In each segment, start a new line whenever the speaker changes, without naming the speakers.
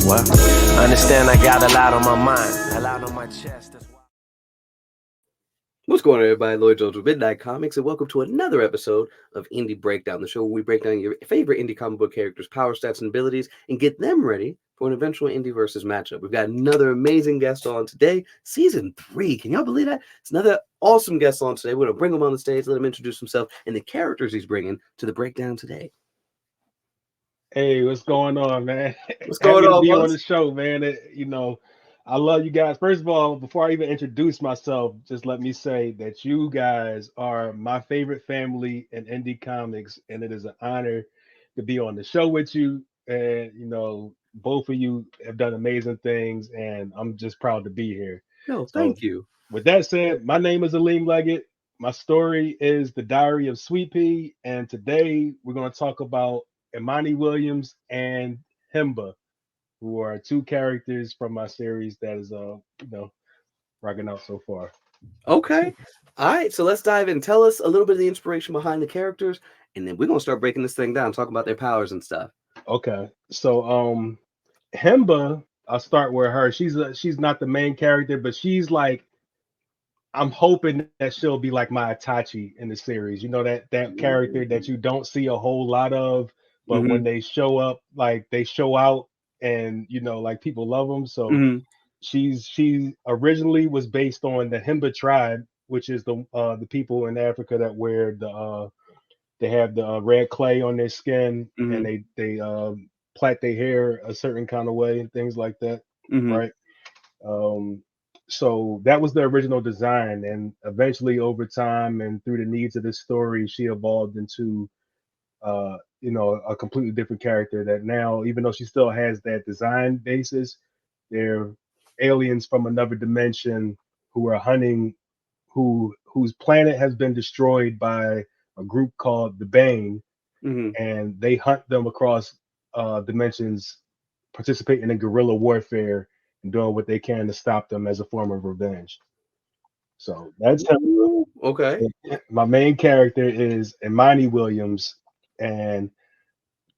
Well, I understand I got a lot on my mind, a lot on my chest. That's why.
What's going on, everybody? Lloyd Jones with Midnight Comics, and welcome to another episode of Indie Breakdown, the show where we break down your favorite indie comic book characters' power, stats, and abilities, and get them ready for an eventual indie versus matchup. We've got another amazing guest on today, season 3. Can y'all believe that? It's another awesome guest on today. We're going to bring him on the stage, let him introduce himself and the characters he's bringing to the breakdown today.
Hey, what's going on, man?
What's going
Happy to
on,
be on
boss?
the show, man. I love you guys. First of all, before I even introduce myself, just let me say that you guys are my favorite family in indie comics, and it is an honor to be on the show with you. And both of you have done amazing things, and I'm just proud to be here.
No,
So,
thank you.
with that said, my name is Aleem Leggett. My story is The Diary of Sweet Pea, and today we're going to talk about Imani Williams and Himba, who are two characters from my series that is rocking out so far.
Okay. All right, so let's dive in. Tell us a little bit of the inspiration behind the characters, and then we're going to start breaking this thing down, talking about their powers and stuff.
Okay. So Himba, I'll start with her. She's not the main character, but she's like, I'm hoping that she'll be like my Itachi in the series. You know, that character that you don't see a whole lot of, but when they show up, like they show out, and like people love them. So she originally was based on the Himba tribe, which is the people in Africa that wear they have the red clay on their skin, and they plait their hair a certain kind of way and things like that, right? So that was the original design, and eventually over time and through the needs of this story, she evolved into a completely different character that now, even though she still has that design basis, they're aliens from another dimension who are hunting, whose planet has been destroyed by a group called the Bane, and they hunt them across dimensions, participating in guerrilla warfare and doing what they can to stop them as a form of revenge. So that's
Ooh, okay.
my main character is Imani Williams, and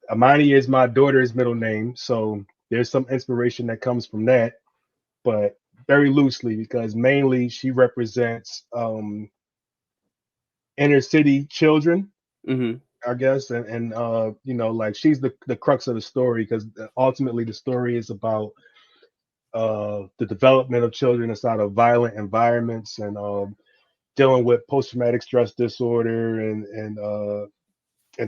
Imani is my daughter's middle name, so there's some inspiration that comes from that, but very loosely because mainly she represents inner city children, I guess, and like she's the crux of the story because ultimately the story is about the development of children inside of violent environments and dealing with post-traumatic stress disorder and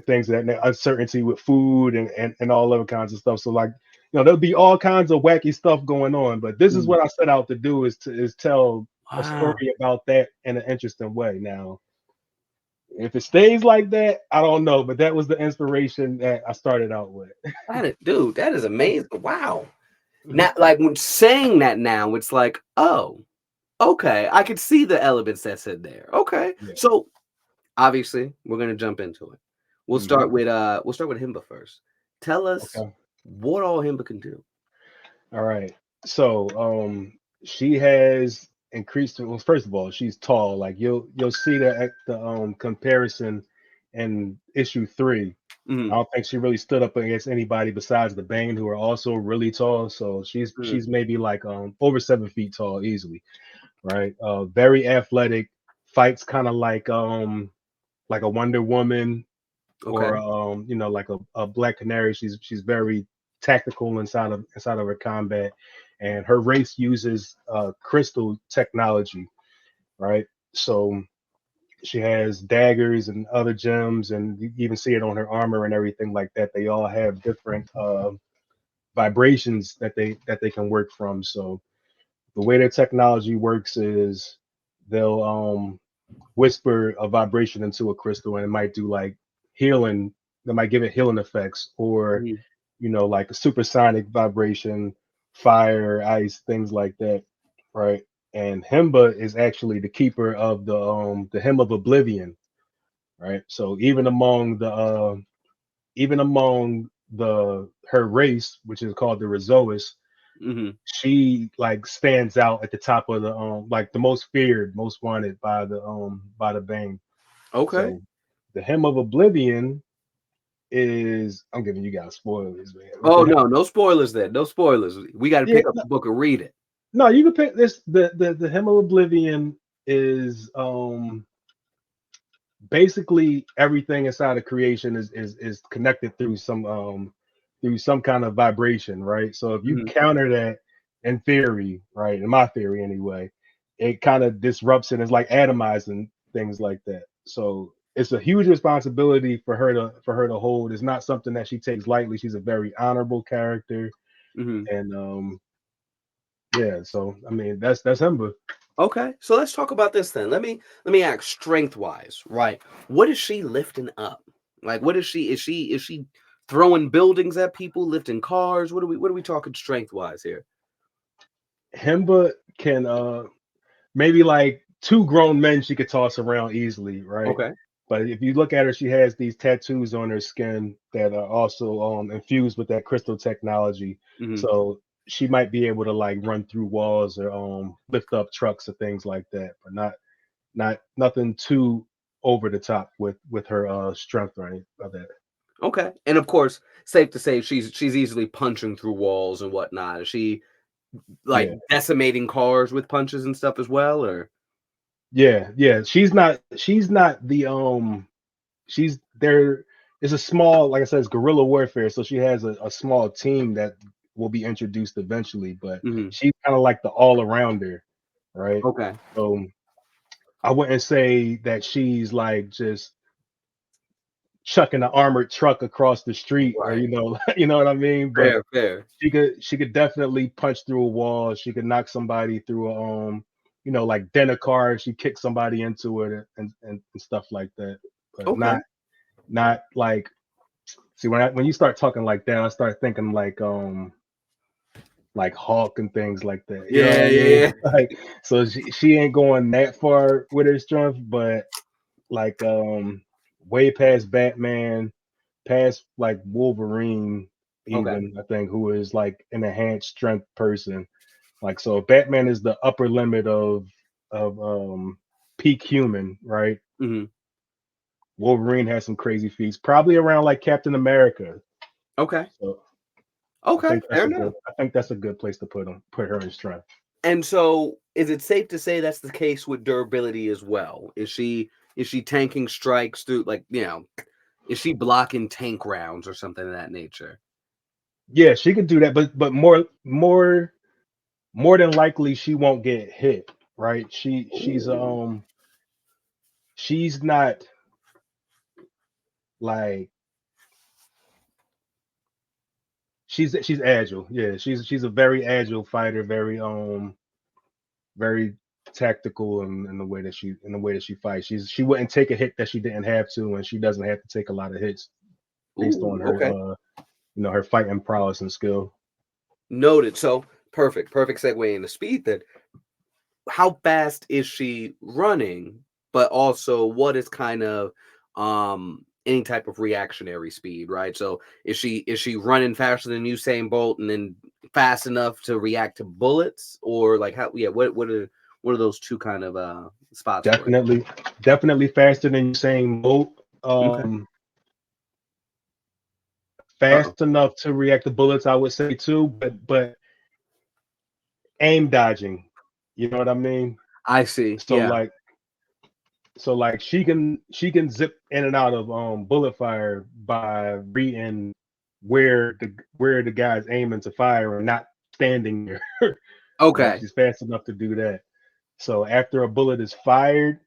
things of that uncertainty with food and all other kinds of stuff. So like, there'll be all kinds of wacky stuff going on, but this is what I set out to do is tell a story about that in an interesting way. Now, if it stays like that, I don't know, but that was the inspiration that I started out with.
Dude, that is amazing. Wow. Now, like when saying that now, it's like, oh, okay, I could see the elements that's in there. Okay.
Yeah.
So obviously we're gonna jump into it. We'll start with Himba first. Tell us what all Himba can do.
All right. So she has increased. Well, first of all, she's tall. Like you'll see the comparison in issue 3. I don't think she really stood up against anybody besides the Bane, who are also really tall. So she's maybe like over 7 feet tall easily, right? Very athletic, fights kind of like a Wonder Woman or like a Black Canary. She's very tactical inside of her combat, and her race uses crystal technology, right? So she has daggers and other gems, and you even see it on her armor and everything like that. They all have different vibrations that they can work from. So the way their technology works is they'll whisper a vibration into a crystal, and it might do like healing. They might give it healing effects, or like a supersonic vibration, fire, ice, things like that, right? And Himba is actually the keeper of the Hymn of Oblivion, right? So even among the her race, which is called the Rezois, she like stands out at the top of the like the most feared, most wanted by the Bane.
Okay.
So the Hymn of Oblivion is, I'm giving you guys spoilers, man.
Oh no, no spoilers then. No spoilers. We got to
Yeah,
pick up the book and read it.
no, you can pick this. The Hymn of Oblivion is basically everything inside of creation is connected through some kind of vibration, right? So if you
Mhm.
counter that in theory, right, in my theory anyway, it kind of disrupts it. It's like atomizing things like that. So it's a huge responsibility for her to hold. It's not something that she takes lightly. She's a very honorable character,
Mhm.
and yeah. So I mean, that's Hemba.
Okay, so let's talk about this then. Let me ask strength wise, right? What is she lifting up? Like, what is she? Is she throwing buildings at people, lifting cars? What are we talking strength wise here?
Hemba can maybe like two grown men she could toss around easily, right?
Okay.
But if you look at her, she has these tattoos on her skin that are also infused with that crystal technology.
Hmm.
So she might be able to like run through walls or lift up trucks or things like that, but not nothing too over the top with her strength or anything like that.
Okay, and of course, safe to say she's easily punching through walls and whatnot. Is she like
Yeah.
decimating cars with punches and stuff as well, or?
Yeah. She's not the she's there is a small, like I said, it's guerrilla warfare. So she has a small team that will be introduced eventually, but
Hmm.
she's kind of like the all arounder, right?
Okay.
So I wouldn't say that she's like just chucking an armored truck across the street or
Right.
you know what I mean? But
Fair. Fair.
she could definitely punch through a wall. She could knock somebody through a like dent a car. She kick somebody into it and stuff like that. But
Okay.
not like, see, when you start talking like that, I start thinking like Hawk and things like that. You know what
Yeah.
I
Yeah.
mean?
Yeah.
Like, so she ain't going that far with her strength, but like way past Batman, past like Wolverine,
Okay.
even I think, who is like an enhanced strength person. Like, so Batman is the upper limit of peak human, right?
Hmm.
Wolverine has some crazy feats, probably around like Captain America.
Okay.
So
Okay. Fair enough.
I think that's a good place to put her in strength.
And so, is it safe to say that's the case with durability as well? Is she tanking strikes through, like, is she blocking tank rounds or something of that nature?
Yeah, she could do that, but more than likely she won't get hit, right?
Ooh.
She's not like, she's agile. Yeah, she's a very agile fighter, very tactical in the way that she fights. She wouldn't take a hit that she didn't have to, and she doesn't have to take a lot of hits based on
Ooh.
her
Okay.
her fighting prowess and skill.
Noted. So perfect segue into speed then. How fast is she running? But also, what is kind of any type of reactionary speed, right? So is she running faster than Usain Bolt and then fast enough to react to bullets, or like how? Yeah, what are those two kind of spots for it?
Definitely faster than Usain Bolt.
Okay. Uh-oh.
Fast enough to react to bullets, I would say too, but aim dodging. You know what I mean?
I see.
So
Yeah.
like she can zip in and out of bullet fire by reading where the guy's aiming to fire and not standing there. Right?
Okay.
She's fast enough to do that. So after a bullet is fired,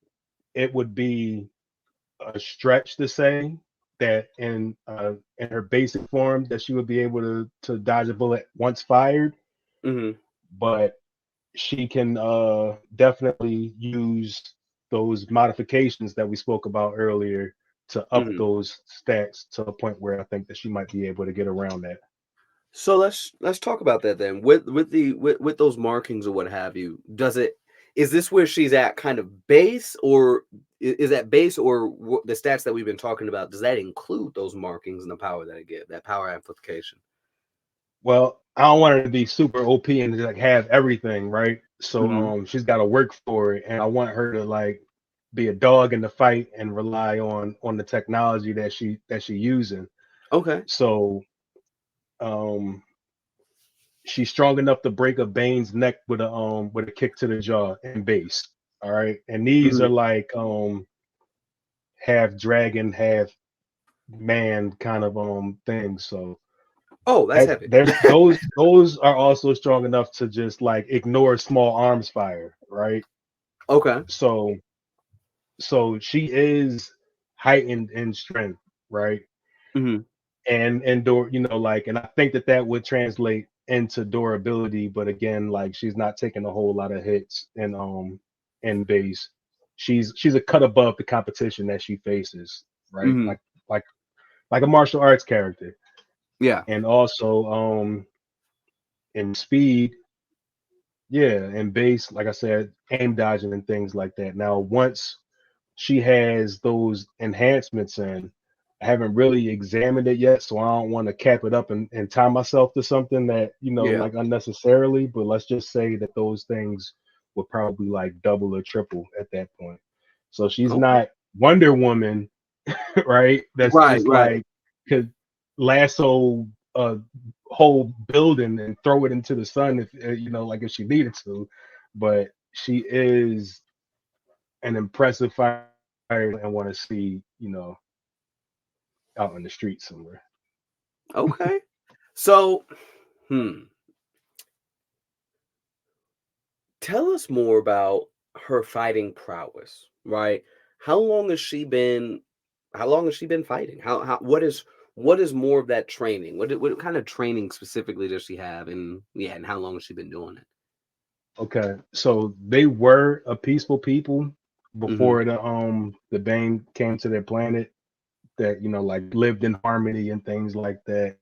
it would be a stretch to say that in her basic form that she would be able to dodge a bullet once fired,
Hmm.
but she can definitely use those modifications that we spoke about earlier to up
Hmm.
those stats to a point where I think that she might be able to get around that.
So let's talk about that then. With those markings or what have you. Is this where she's at kind of base, or is that base, or the stats that we've been talking about? Does that include those markings and the power that it gives, that power amplification?
Well, I don't want her to be super OP and like have everything, right? So
Hmm.
she's got to work for it, and I want her to like be a dog in the fight and rely on the technology that she using.
Okay.
So um she's strong enough to break a Bane's neck with a kick to the jaw and base. All right. And these
Mhm.
are like half dragon, half man kind of things. So
Oh, that's heavy.
there's those are also strong enough to just like ignore small arms fire, right?
Okay.
So she is heightened in strength, right?
Hmm.
And like, and I think that would translate into durability, but again, like she's not taking a whole lot of hits in base. She's a cut above the competition that she faces, right?
Hmm.
Like like a martial arts character.
Yeah.
And also in speed, yeah, and base, like I said, aim dodging and things like that. Now, once she has those enhancements in, I haven't really examined it yet, so I don't want to cap it up and tie myself to something that,
Yeah.
like unnecessarily, but let's just say that those things would probably like double or triple at that point. So she's
Okay.
not Wonder Woman, right? That's
Right.
just
Right.
like could lasso a whole building and throw it into the sun if like if she needed to, but she is an impressive fighter and want to see out in the street somewhere.
Okay. So, hmm. Tell us more about her fighting prowess, right? How long has she been how long has she been fighting? How what is more of that training? What kind of training specifically does she have, and yeah, and how long has she been doing it?
Okay, so they were a peaceful people
Mhm.
before the Bane came to their planet that like lived in harmony and things like that.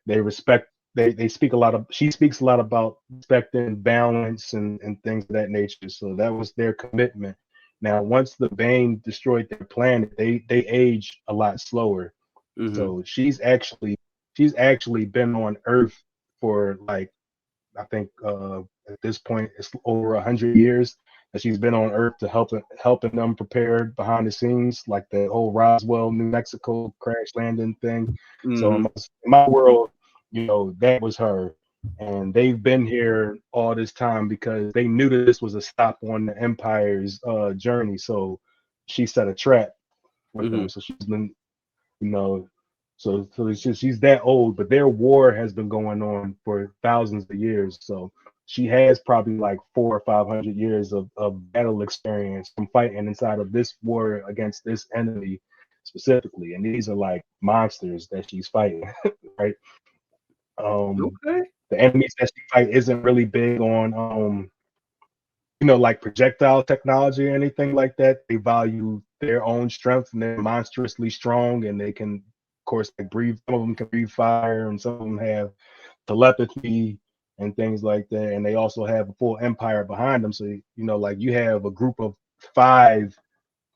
They respect they speak a lot of she speaks a lot about respecting balance and things of that nature. So that was their commitment. Now, once the Bane destroyed their planet, they age a lot slower.
Mhm.
So she's actually been on Earth for like I think at this point it's over 100 years that she's been on Earth to helping them prepare behind the scenes, like the whole Roswell, New Mexico crash landing thing. So
Mhm.
in my world, that was her, and they've been here all this time because they knew that this was a stop on the Empire's journey. So she set a trap with them.
Mhm.
So she's been you know. So it's just she's that old, but their war has been going on for thousands of years. So she has probably like 400 or 500 years of battle experience from fighting inside of this war against this enemy specifically. And these are like monsters that she's fighting, right? Um,
Okay.
the enemies that she fight isn't really big on like projectile technology or anything like that. They value their own strength and they're monstrously strong and they can, of course, like breathe. Some of them can breathe fire and some of them have telepathy and things like that. And they also have a full empire behind them. So, like you have a group of 5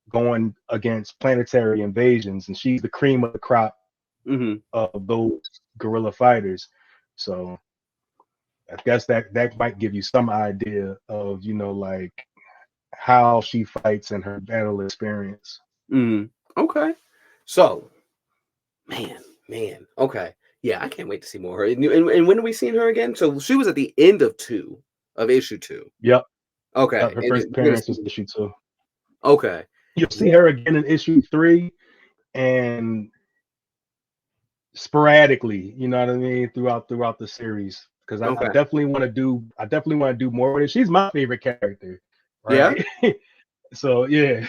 going against planetary invasions and she's the cream of the crop
Mhm.
of those guerrilla fighters. So I guess that might give you some idea of, like how she fights and her battle experience.
Mhm. Okay. So, man, man. Okay. Yeah, I can't wait to see more of her. And when are we seeing her again? So she was at the end of issue two.
Yep. Yep.
Okay.
Her
And
first
we're gonna
appearance was
see.
issue 2.
Okay.
You'll see
What?
her again in issue 3 and sporadically, you know what I mean, throughout the series. Because I
Okay.
definitely want to do more with it. She's my favorite character,
Yeah.
right? So yeah,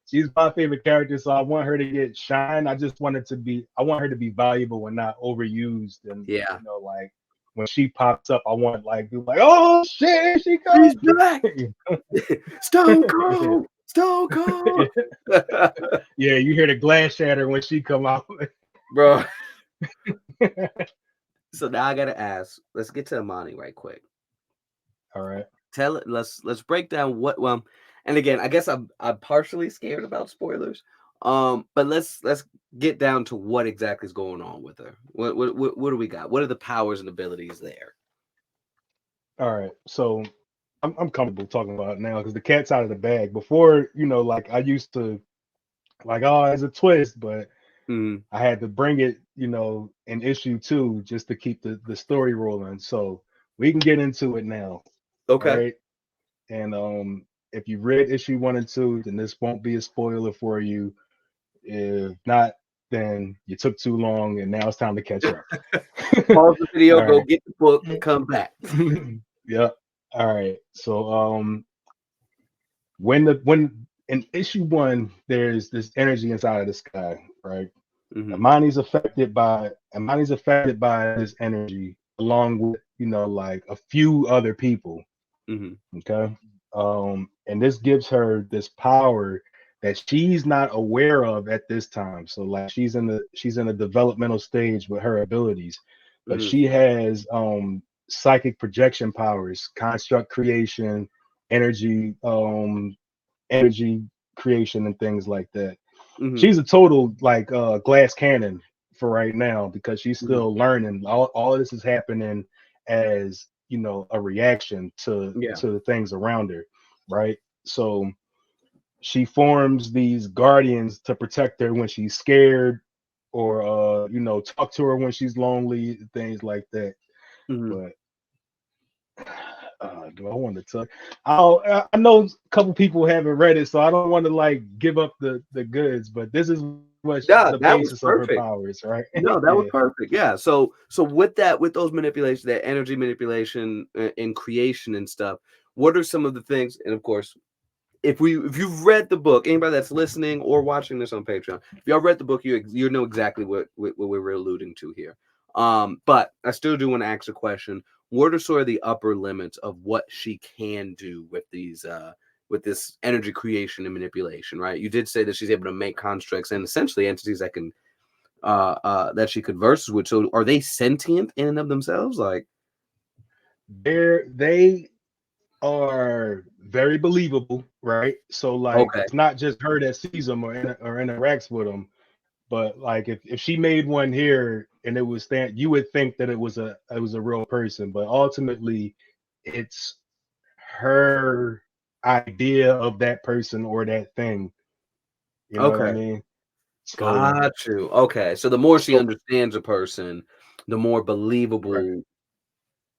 she's my favorite character. So I want her to get shine. I want her to be valuable and not overused. And
Yeah.
like when she pops up, I want like be like, oh shit, here she
He's back.
comes.
Stone Cold. Stone Cold.
Yeah, you hear the glass shatter when she come out.
Bro. So now I gotta ask. Let's get to Amani right quick.
All right.
Tell it. Let's break down what. Well, and again, I guess I'm partially scared about spoilers. But let's get down to what exactly is going on with her. What do we got? What are the powers and abilities there?
All right. So I'm comfortable talking about it now because the cat's out of the bag. Before, like I used to like, oh, it's a twist, but
Mhm.
I had to bring it, in issue 2 just to keep the story rolling. So we can get into it now. All
Okay.
right. And if you read issue 1 and 2, then this won't be a spoiler for you. If not, then you took too long and now it's time to catch up.
Pause the video,
All
go
right.
get the book, come back.
Yep. All right. So when in issue 1, there's this energy inside of the sky, right?
Mhm.
Amani's affected by this energy along with, like a few other people.
Mhm.
Okay. And this gives her this power that she's not aware of at this time. So like she's in a developmental stage with her abilities, but
Mhm.
she has psychic projection powers, construct creation, energy, energy creation, and things like that.
Mhm.
She's a total like glass cannon for right now because she's
Mhm.
still learning. All of this is happening as a reaction
Yeah.
to the things around her, right? So she forms these guardians to protect her when she's scared, or talk to her when she's lonely, things like that.
Mhm.
But do I want to talk? I know a couple people haven't read it, so I don't want to like give up the goods. But this is what
Yeah,
the
that was
basis of her
perfect.
powers, right?
No, that was
Yeah.
perfect. Yeah. So with that, with those manipulations, that energy manipulation and creation and stuff, what are some of the things? And of course, if you've read the book, anybody that's listening or watching this on Patreon, if y'all read the book, you know exactly what we were alluding to here. But I still do want to ask a question. What are sort of the upper limits of what she can do with these with this energy creation and manipulation, right? You did say that she's able to make constructs and essentially entities that can that she converses with. So are they sentient in and of themselves? Like,
They are very believable, right? So like
okay.
it's not just her that sees them or interacts with them, but like if she made one here and it was you would think that it was a real person, but ultimately it's her idea of that person or that thing. You know what I
Okay.
mean? So
Got you. Okay. So the more she
so
understands a person, the more
right,
believable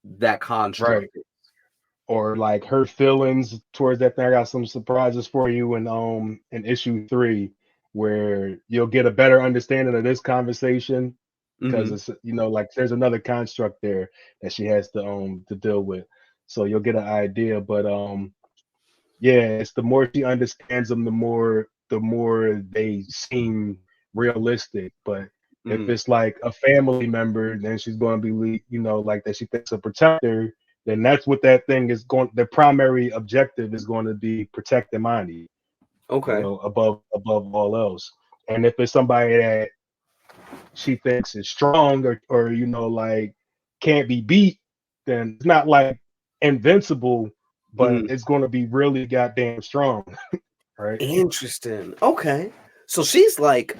that
right.
construct is.
Or like her feelings towards that thing. I got some surprises for you in issue 3, where you'll get a better understanding of this conversation because
Mhm.
it's like there's another construct there that she has to deal with. So you'll get an idea. But yeah, it's the more she understands them, the more they seem realistic. But if
Mhm.
it's like a family member, then she's going to be, like that she thinks a protector, then that's what that thing is going. The primary objective is going to be protecting Mindy,
Okay.
above all else. And if it's somebody that she thinks is strong or like can't be beat, then it's not like invincible, but
Mhm.
it's going to be really goddamn strong, right?
Interesting. Okay. So she's like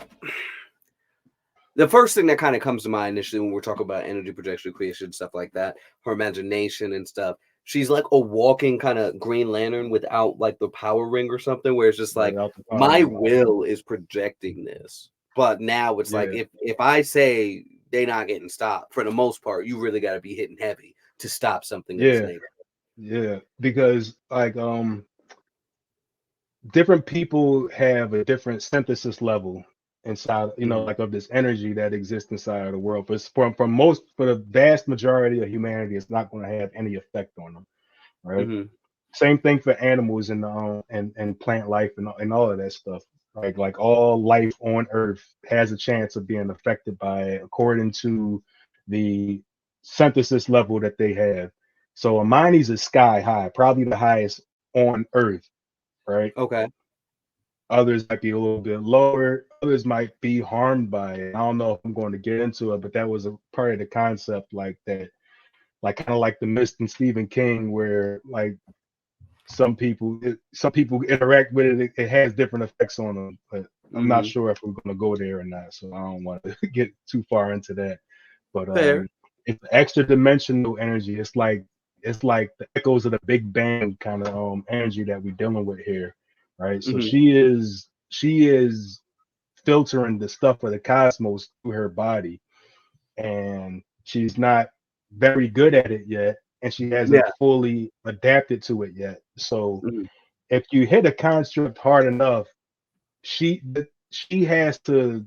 the first thing that kind of comes to mind initially when we're talking about energy projection creation, stuff like that, her imagination and stuff. She's like a walking kind of Green Lantern without like the power ring or something, where it's just like
Without the power
my
ring.
will is projecting this. But now it's like
Yeah,
if I say they not getting stopped, for the most part, you really got to be hitting heavy to stop something of this
yeah,
nature.
yeah. Because like different people have a different synthesis level inside,
Hmm.
like of this energy that exists inside of the world. But for the vast majority of humanity, it's not going to have any effect on them, right?
Hmm.
Same thing for animals and plant life and all of that stuff. Like all life on Earth has a chance of being affected by it according to the synthesis level that they have. So Amani's is sky high, probably the highest on Earth, right?
Okay.
Others might be a little bit lower. Others might be harmed by it. I don't know if I'm going to get into it, but that was a part of the concept, like that, like kind of like the Mist and Stephen King, where like some people interact with it. It has different effects on them, but I'm not
Hmm.
sure if we're going to go there or not. So I don't want to get too far into that. But
Fair.
it's extra dimensional energy. It's like the echoes of the Big Bang kind of energy that we're dealing with here, right? So
Hmm.
she is filtering the stuff of the cosmos through her body, and she's not very good at it yet, and she hasn't
Yeah.
fully adapted to it yet. So
Mhm.
if you hit a construct hard enough, she has to,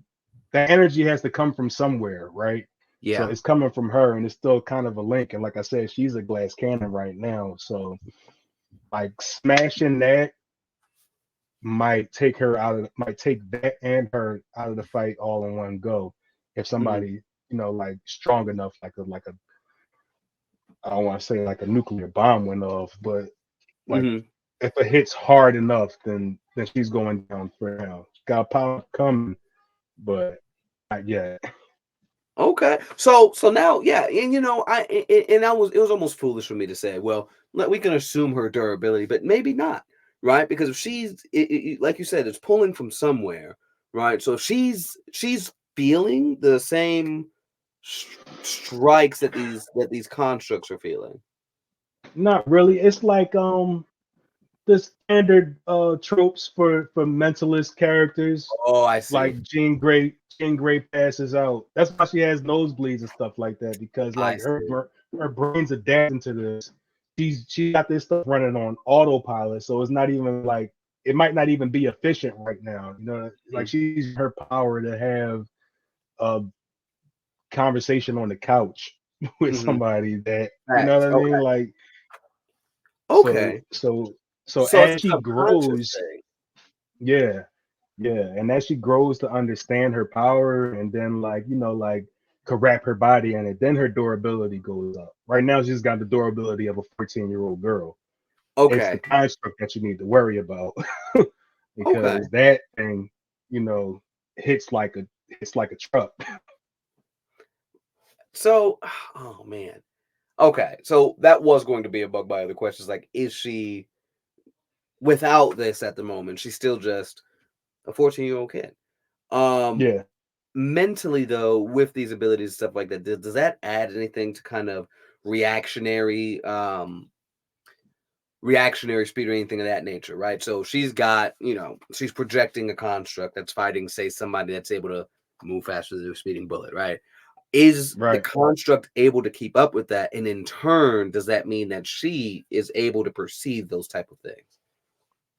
the energy has to come from somewhere, right? So
Yeah.
it's coming from her, and it's still kind of a link. And like I said, she's a glass cannon right now. So like smashing that might take that and her out of the fight all in one go. If
Mhm.
somebody, like strong enough, like a I don't want to say like a nuclear bomb went off, but like
Mhm.
if it hits hard enough, then she's going down for now. Got power coming, but not yet.
Okay. So now, yeah, and it was almost foolish for me to say, well, we can assume her durability, but maybe not, right? Because if like you said, it's pulling from somewhere, right? So if she's feeling the same strikes that these constructs are feeling.
Not really. It's like the standard tropes for mentalist characters.
Oh, I see.
Like Jean Grey passes out. That's why she has nosebleeds and stuff like that, because
I
like
see.
her brain's adapting to this. She got this stuff running on autopilot, so it's not even like, it might not even be efficient right now. Like she's her power to have a conversation on the couch with
Mm-hmm.
somebody that, you know
Facts.
what I
Okay.
mean? Like so
Okay.
so so
So it's
as
a
she
subconscious
grows,
thing.
yeah, yeah, and as she grows to understand her power, and then like like could wrap her body in it, then her durability goes up. Right now, she's got the durability of a 14-year-old girl. It's the
Okay.
construct that you need to worry about
Okay.
because that thing, you know, hits like a truck.
So, oh man. Okay, so that was going to be a bug by other questions. Like, is she without this at the moment? She's still just a 14-year-old kid. Um,
Yeah,
Mentally though, with these abilities and stuff like that, does that add anything to kind of reactionary, reactionary speed or anything of that nature, right? So she's got, she's projecting a construct that's fighting, say, somebody that's able to move faster than a speeding bullet, right? Is the
right.
construct able to keep up with that? And in turn, does that mean that she is able to perceive those type of things?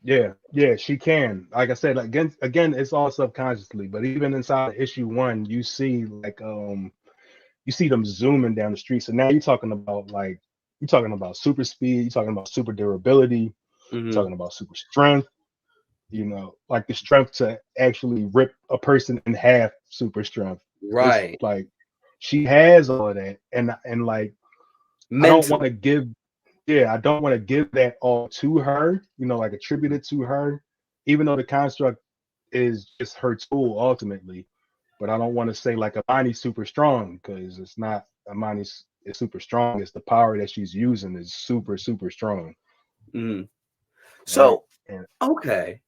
Yeah, yeah, she can. Like I said, again, it's all subconsciously. But even inside issue one, you see like you see them zooming down the street. So now you're talking about super speed, you're talking about super durability, you're
Hmm.
talking about super strength, like the strength to actually rip a person in half, super strength. It's
Right.
like she has all of that. And like I don't want
Mentally.
to give yeah, I don't want to give that all to her, like attribute it to her, even though the construct is just her tool ultimately. But I don't want to say like Amani's super strong, because it's not. Amani's is super strong. It's the power that she's using is super, super strong.
Mhm.
Right.
So,
And
okay.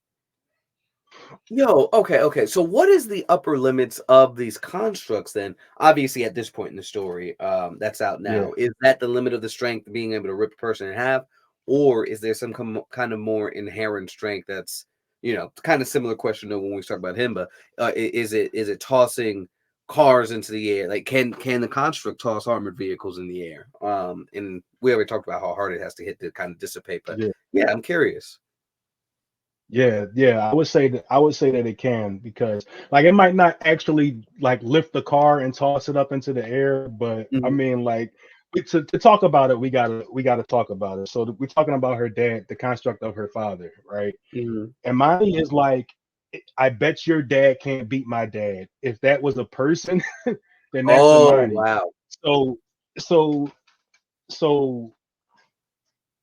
Okay. So what is the upper limits of these constructs then? Obviously, at this point in the story, that's out
yeah,
now. Is that the limit of the strength, being able to rip a person in half? Or is there some kind of more inherent strength that's, kind of similar question to when we talk about him, but is it tossing cars into the air? Like can the construct toss armored vehicles in the air? And we already talked about how hard it has to hit to kind of dissipate, but
yeah.
yeah, I'm curious.
Yeah. I would say that it can, because like it might not actually like lift the car and toss it up into the air, but I
Mhm.
mean like to talk about it, we gotta talk about it. So we're talking about her dad, the construct of her father, right?
Mhm.
And mine is like, I bet your dad can't beat my dad. If that was a person, then that's
Oh,
Imani.
wow.
So so so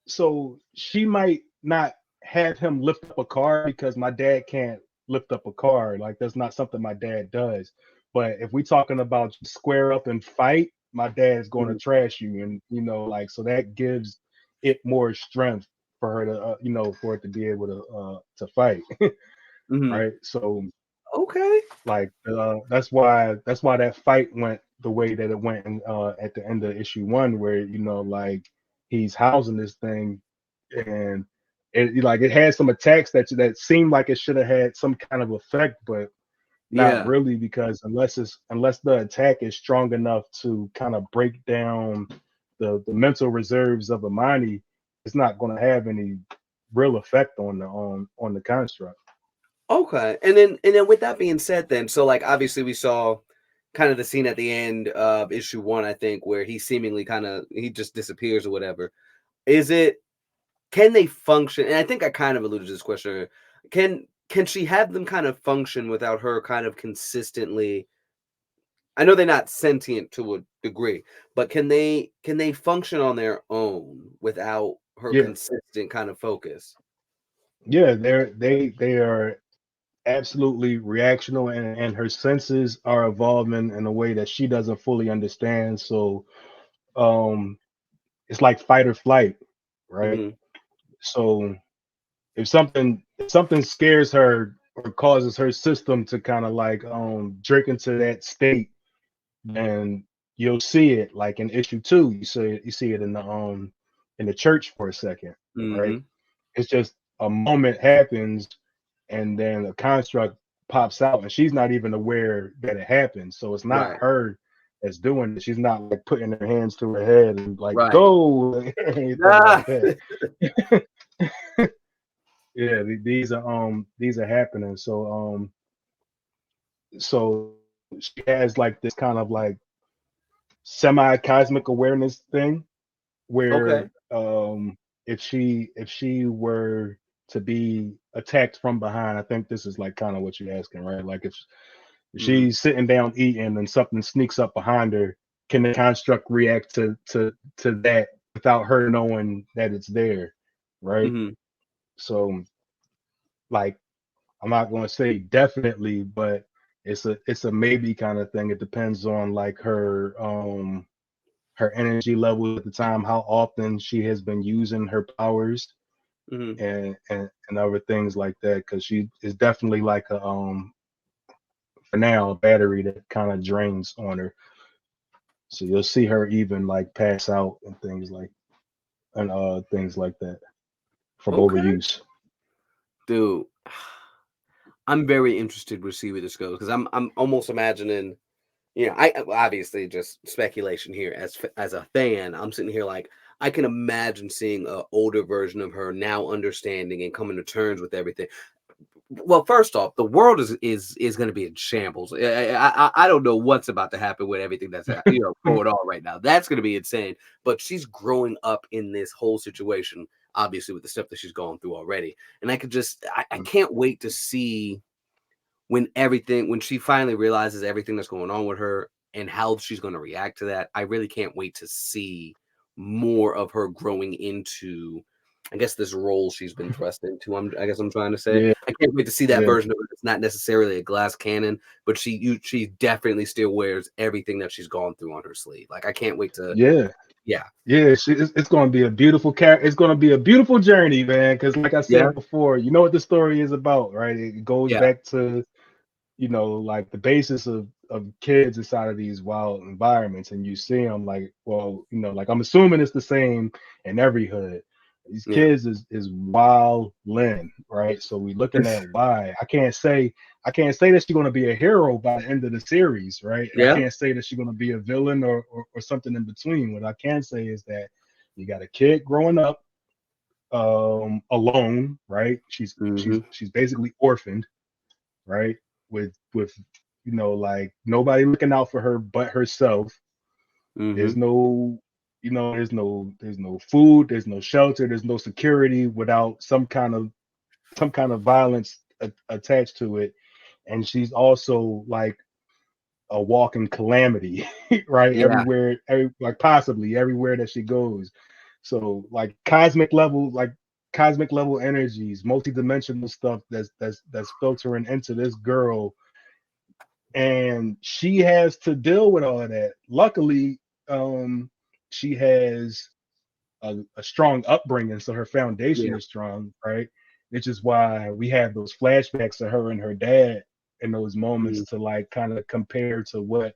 so she might not have him lift up a car, because my dad can't lift up a car. Like that's not something my dad does. But if we talking about square up and fight, my dad's going to
Mhm.
trash you, and like so that gives it more strength for her to for it to be able to fight,
Mhm.
right? So
Okay.
like that's why that fight went the way that it went at the end of issue one, where like he's housing this thing, and it had some attacks that seemed like it should have had some kind of effect, but Not
Yeah.
really, because unless the attack is strong enough to kind of break down the mental reserves of Amani, it's not going to have any real effect on the construct.
Okay. And then with that being said, then, so like obviously we saw kind of the scene at the end of issue 1, I think, where he seemingly he just disappears or whatever. Is it, can they function? And I think I kind of alluded to this question earlier. Can she have them kind of function without her kind of consistently? I know they're not sentient to a degree, but can they function on their own without her
Yeah,
consistent kind of focus?
yeah, they are absolutely reactional, and her senses are evolving in a way that she doesn't fully understand. So um it's like fight or flight, right?
Hmm.
So if something scares her or causes her system to kind of like drink into that state, then you'll see it like in issue 2. You see it in the church for a second, right?
Hmm.
It's just a moment happens, and then a construct pops out, and she's not even aware that it happened. So it's not
Right.
her that's doing it. She's not like putting her hands to her head and like
Right.
go anything like
Ah!
that. Yeah, these are happening. So she has like this kind of like semi cosmic awareness thing
Okay.
where if she were to be attacked from behind, I think this is like kind of what you're asking, right? Like if
Hmm.
she's sitting down eating and something sneaks up behind her, can the construct react to that without her knowing that it's there, right?
Hmm.
So like I'm not going to say definitely, but it's a maybe kind of thing. It depends on like her energy level at the time, how often she has been using her powers,
Hmm.
and other things like that. Because she is definitely like for now a battery that kind of drains on her. So you'll see her even like pass out and things like that from
Okay.
overuse.
Dude, I'm very interested to see where this goes because I'm almost imagining, I obviously just speculation here as a fan. I'm sitting here like I can imagine seeing a older version of her now understanding and coming to terms with everything. Well, first off, the world is going to be in shambles. I don't know what's about to happen with everything that's going on right now. That's going to be insane. But she's growing up in this whole situation, obviously with the stuff that she's gone through already. And I can't wait to see when she finally realizes everything that's going on with her and how she's going to react to that. I really can't wait to see more of her growing into, I guess, this role she's been thrust into. I guess I'm trying to say
Yeah,
I can't wait to see that
yeah,
version of her. It's not necessarily a glass cannon, but she definitely still wears everything that she's gone through on her sleeve. Like I can't wait to,
yeah.
yeah,
Yeah, it's going to be a beautiful It's going to be a beautiful journey, man. Because, like I
yeah,
said before, you know what the story is about, right? It goes
yeah,
back to like the basis of kids inside of these wild environments, and you see them like, well, like I'm assuming it's the same in every hood. These
yeah,
kids is wild Lynn, right? So we looking at why. I can't say that she's gonna be a hero by the end of the series, right? And I
yeah,
can't say that she's gonna be a villain or something in between. What I can say is that you got a kid growing up alone, right? She's
mm-hmm,
she's she's basically orphaned, right? With like nobody looking out for her but herself.
mm-hmm,
There's no there's no food, there's no shelter, there's no security without some kind of violence attached to it. And she's also like a walking calamity, right?
yeah,
Like possibly everywhere that she goes. So like cosmic level energies, multidimensional stuff that's filtering into this girl, and she has to deal with all of that. Luckily, she has a strong upbringing, so her foundation
yeah,
is strong, right? Which is why we have those flashbacks of her and her dad in those moments
mm,
to like kind of compare to what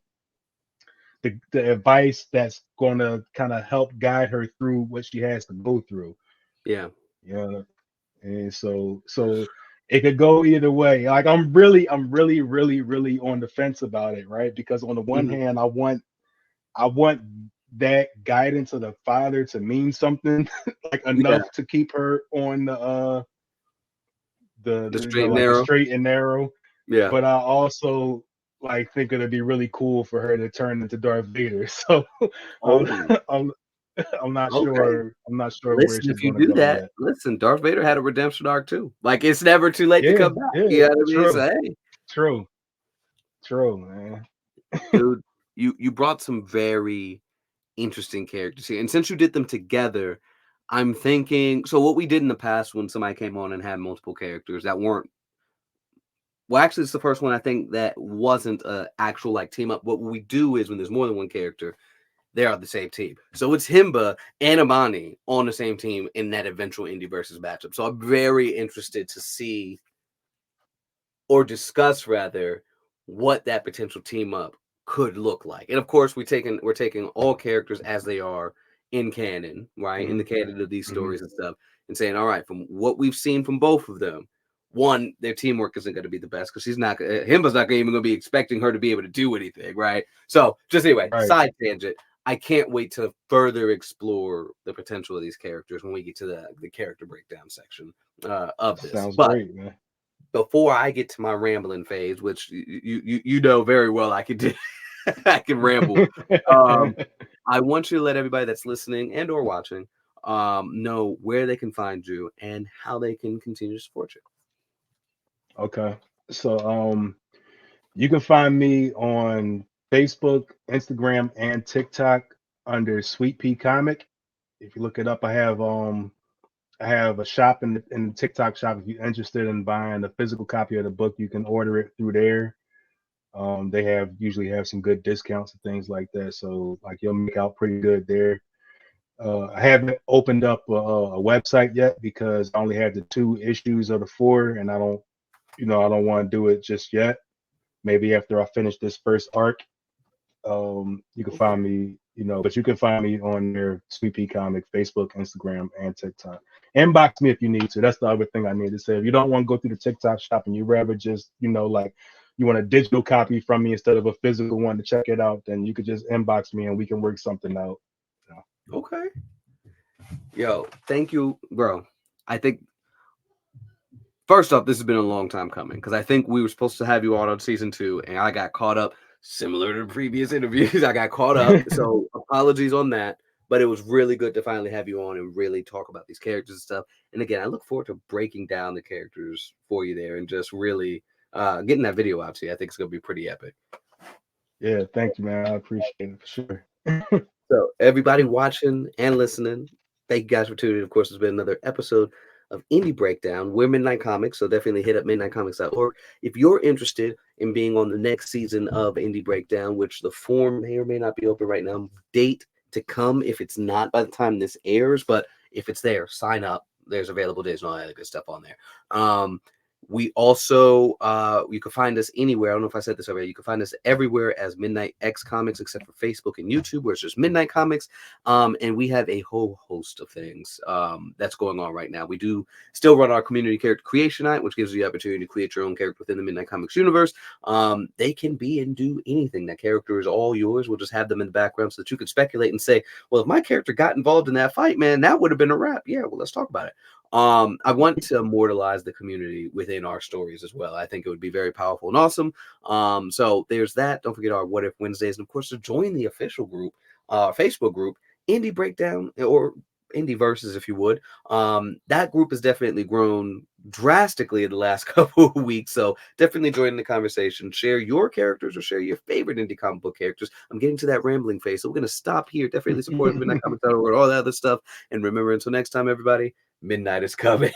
the advice that's going to kind of help guide her through what she has to go through.
yeah.
You know, and so it could go either way. Like I'm really on the fence about it, right? Because on the one hand, I want that guidance of the father to mean something, like enough to keep her on the
straight and
like the
narrow.
straight and narrow.
Yeah.
But I also like think it'd be really cool for her to turn into Darth Vader. So
Oh,
I'm not
okay.
sure. I'm not sure where
Listen,
she's
if you
going to
do
go
that,
yet.
listen, Darth Vader had a redemption arc too. Like it's never too late to
Yeah,
come back.
yeah,
You know what I mean?
true,
So hey,
true, man.
dude, you brought some very interesting characters here. And since you did them together, I'm thinking so what we did in the past when somebody came on and had multiple characters that weren't well, actually, it's the first one I think that wasn't a actual like team up. What we do is when there's more than one character, they are the same team. So it's Himba and Amani on the same team in that eventual Indie versus matchup. So I'm very interested to see or discuss rather what that potential team up could look like. And of course, we're taking all characters as they are in canon, right? In the canon of these stories and stuff, and saying, all right, from what we've seen from both of them, one, their teamwork isn't going to be the best because Himba's not even going to be expecting her to be able to do anything, right? So just anyway,
Right.
side tangent. I can't wait to further explore the potential of these characters when we get to the character breakdown section of this.
Sounds
But
great, man.
before I get to my rambling phase, which you know very well I can do, I can ramble. I want you to let everybody that's listening and or watching know where they can find you and how they can continue to support you.
Okay. So you can find me on Facebook, Instagram, and TikTok under Sweet Pea Comic. If you look it up, I have a shop in the TikTok shop. If you're interested in buying a physical copy of the book, you can order it through there. They usually have some good discounts and things like that. So like you'll make out pretty good there. I haven't opened up a website yet because I only have the 2 issues of the 4, and I don't want to do it just yet. Maybe after I finish this first arc, you can find me, but you can find me on their Sweet Pea Comic, Facebook, Instagram, and TikTok. Inbox me if you need to. That's the other thing I need to say. If you don't want to go through the TikTok shop and you rather just, like you want a digital copy from me instead of a physical one to check it out, then you could just inbox me and we can work something out.
Okay. Yo, thank you, bro. I think first off, this has been a long time coming because I think we were supposed to have you on season 2, and I got caught up. Similar to previous interviews, I got caught up. So apologies on that. But it was really good to finally have you on and really talk about these characters and stuff. And again, I look forward to breaking down the characters for you there and just really getting that video out to you. I think it's going to be pretty epic.
Yeah, thank you, man. I appreciate it for sure.
So everybody watching and listening, thank you guys for tuning in. Of course, there's been another episode of Indie Breakdown. We're Midnight Comics, so definitely hit up midnightcomics.org if you're interested in being on the next season of Indie Breakdown, which the form may or may not be open right now. Date to come if it's not by the time this airs, but if it's there, sign up. There's available days and all that other good stuff on there. We also, you can find us anywhere. I don't know if I said this already. You can find us everywhere as Midnight X Comics, except for Facebook and YouTube, where it's just Midnight Comics. And we have a whole host of things that's going on right now. We do still run our community character creation night, which gives you the opportunity to create your own character within the Midnight Comics universe. They can be and do anything. That character is all yours. We'll just have them in the background so that you can speculate and say, well, if my character got involved in that fight, man, that would have been a wrap. Yeah, well, let's talk about it. I want to immortalize the community within our stories as well. I think it would be very powerful and awesome. So there's that. Don't forget our What If Wednesdays, and of course to join the official group, Facebook group, Indie Breakdown or Indie Verses, if you would. That group has definitely grown drastically in the last couple of weeks. So definitely join the conversation. Share your characters or share your favorite indie comic book characters. I'm getting to that rambling phase, so we're gonna stop here. Definitely support Midnight Comics.org, all that other stuff. And remember, until next time, everybody, midnight is coming.